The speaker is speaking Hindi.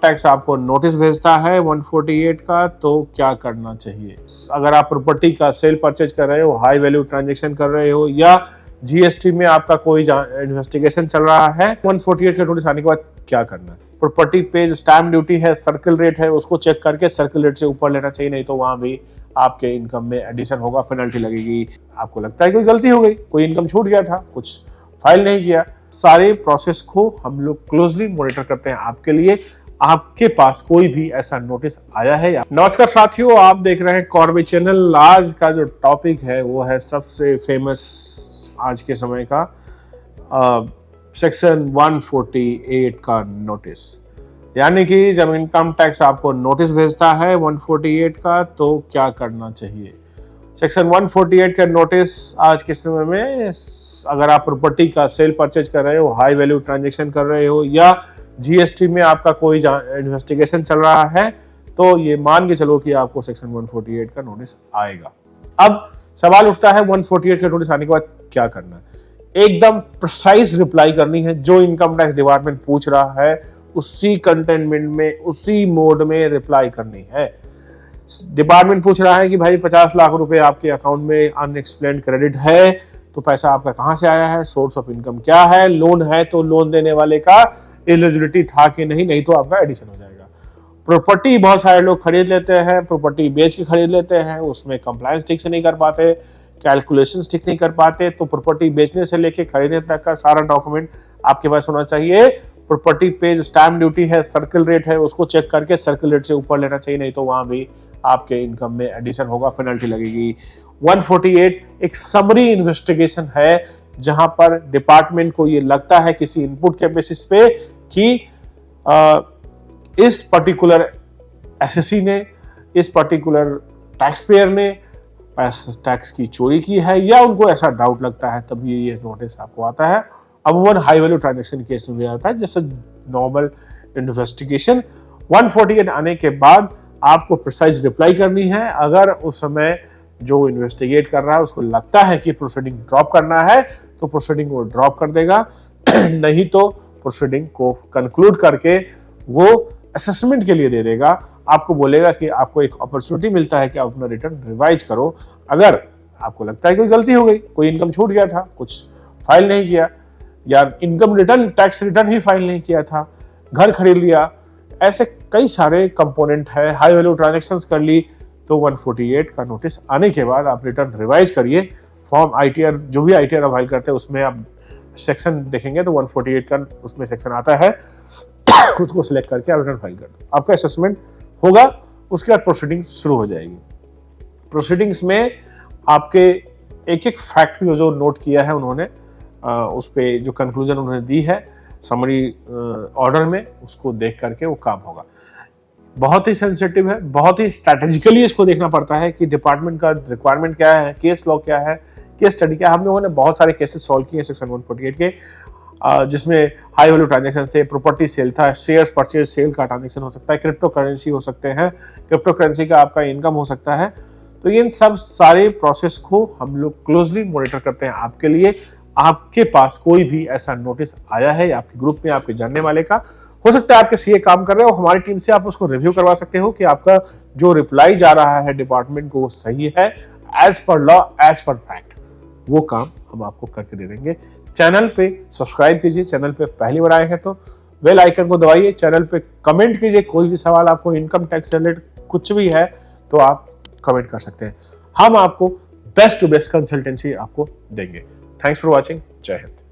टैक्स आपको नोटिस भेजता है 148 का, तो क्या करना चाहिए? अगर आप प्रॉपर्टी का सेल परचेज कर रहे हो, हाई वैल्यू ट्रांजैक्शन कर रहे हो, या जीएसटी में आपका कोई इन्वेस्टिगेशन चल रहा है, 148 का नोटिस आने के बाद क्या करना है? प्रॉपर्टी पे जो स्टैम्प ड्यूटी है, सर्किल रेट है, उसको चेक करके सर्किल रेट से ऊपर लेना चाहिए, नहीं तो वहां भी आपके इनकम में एडिशन होगा, पेनल्टी लगेगी। आपको लगता है कोई गलती हो गई, कोई इनकम छूट गया था, कुछ फाइल नहीं किया, सारे प्रोसेस को हम लोग क्लोजली मॉनिटर करते हैं आपके लिए। आपके पास कोई भी ऐसा नोटिस आया है? नमस्कार साथियों, आप देख रहे हैं कॉर्बी चैनल। आज का जो टॉपिक है वो है सबसे फेमस आज के समय का सेक्शन 148 का नोटिस। यानी कि जब इनकम टैक्स आपको नोटिस भेजता है 148 का, तो क्या करना चाहिए? सेक्शन 148 का नोटिस आज के समय में, अगर आप प्रॉपर्टी का सेल परचेज कर रहे हो, हाई वैल्यू ट्रांजैक्शन कर रहे हो, या जीएसटी में आपका कोई इन्वेस्टिगेशन चल रहा है, तो ये मान के चलो कि आपको सेक्शन 148 का नोटिस आएगा। अब सवाल उठता है 148 का नोटिस आने के बाद क्या करना है? एकदम प्रिसाइज रिप्लाई करनी है। जो इनकम टैक्स डिपार्टमेंट पूछ रहा है उसी कंटेनमेंट में, उसी मोड में रिप्लाई करनी है। डिपार्टमेंट पूछ रहा है कि भाई 50 लाख रुपए आपके अकाउंट में अनएक्सप्लेन्ड क्रेडिट है, तो पैसा आपका कहां से आया है, सोर्स ऑफ इनकम क्या है, लोन है तो लोन देने वाले का एलिजिबिलिटी था कि नहीं, नहीं तो आपका एडिशन हो जाएगा। प्रॉपर्टी बहुत सारे लोग खरीद लेते हैं, प्रॉपर्टी बेच के खरीद लेते हैं, उसमें कंप्लायंस ठीक से नहीं कर पाते, कैलकुलेशंस ठीक नहीं कर पाते, तो प्रॉपर्टी बेचने से लेके खरीदने तक का सारा डॉक्यूमेंट आपके पास होना चाहिए। प्रॉपर्टी पे जो स्टैम्प ड्यूटी है, सर्किल रेट है, उसको चेक करके सर्किल रेट से ऊपर लेना चाहिए, नहीं तो वहां भी आपके इनकम में एडिशन होगा, पेनल्टी लगेगी। 148 एक समरी इन्वेस्टिगेशन है, जहां पर डिपार्टमेंट को ये लगता है किसी इनपुट के बेसिस पे कि इस पर्टिकुलर एसएससी ने, इस पर्टिकुलर टैक्स पेयर ने टैक्स की चोरी की है, या उनको ऐसा डाउट लगता है, तभी ये नोटिस आपको आता है। अमूमन हाई वैल्यू ट्रांजैक्शन केस में भी आता है, जैसे नॉर्मल इन्वेस्टिगेशन। 148 आने के बाद आपको प्रिसाइज रिप्लाई करनी है। अगर उस समय जो इन्वेस्टिगेट कर रहा है उसको लगता है कि प्रोसीडिंग ड्रॉप करना है, तो प्रोसीडिंग को ड्रॉप कर देगा नहीं तो प्रोसीडिंग को कंक्लूड करके वो असेसमेंट के लिए दे देगा। आपको बोलेगा कि आपको एक अपॉर्चुनिटी मिलता है कि आप अपना रिटर्न रिवाइज करो। अगर आपको लगता है कोई गलती हो गई, कोई इनकम छूट गया था, कुछ फाइल नहीं किया, या इनकम रिटर्न, टैक्स रिटर्न ही फाइल नहीं किया था, घर खरीद लिया, ऐसे कई सारे कंपोनेंट है, हाई वैल्यू ट्रांजैक्शंस कर ली, तो 148 का नोटिस आने के बाद आप रिटर्न रिवाइज करिए। फॉर्म आईटीआर, जो भी आईटीआर फाइल करते हैं उसमें आप सेक्शन देखेंगे तो 148 का उसमें सेक्शन आता है, उसको सिलेक्ट करके आप रिटर्न फाइल कर दो, आपका असेसमेंट होगा। उसके बाद प्रोसीडिंग शुरू हो जाएगी। प्रोसीडिंग्स में आपके एक एक फैक्ट जो नोट किया है उन्होंने, उस पे जो कंक्लूजन उन्होंने दी है समरी ऑर्डर में, उसको देख करके वो काम होगा। बहुत ही सेंसिटिव है, बहुत ही स्ट्रैटेजिकली इसको देखना पड़ता है कि डिपार्टमेंट का रिक्वायरमेंट क्या है, केस लॉ क्या है, केस स्टडी क्या है। हम लोगों ने बहुत सारे केसेस सॉल्व किए सेक्शन 148 के, जिसमें हाई वैल्यू ट्रांजैक्शन थे, प्रॉपर्टी सेल था, शेयर्स परचेज सेल का ट्रांजैक्शन हो सकता है, क्रिप्टो करेंसी हो सकते हैं, क्रिप्टो करेंसी का आपका इनकम हो सकता है। तो इन सब सारे प्रोसेस को हम लोग क्लोजली मॉनिटर करते हैं आपके लिए। आपके पास कोई भी ऐसा नोटिस आया है आपके ग्रुप में, आपके जानने वाले का, हो सकता है आपके सीए काम कर रहे हो, हमारी टीम से आप उसको रिव्यू करवा सकते हो कि आपका जो रिप्लाई जा रहा है डिपार्टमेंट को वो सही है, as per law, as per fact. वो काम हम आपको करके दे देंगे। चैनल पे सब्सक्राइब कीजिए, चैनल पे पहली बार आए हैं तो बेल आइकन को दबाइए, चैनल पे कमेंट कीजिए। कोई भी सवाल आपको इनकम टैक्स से रिलेटेड कुछ भी है तो आप कमेंट कर सकते हैं, हम आपको बेस्ट टू बेस्ट कंसल्टेंसी आपको देंगे। Thanks for watching. जय हिंद।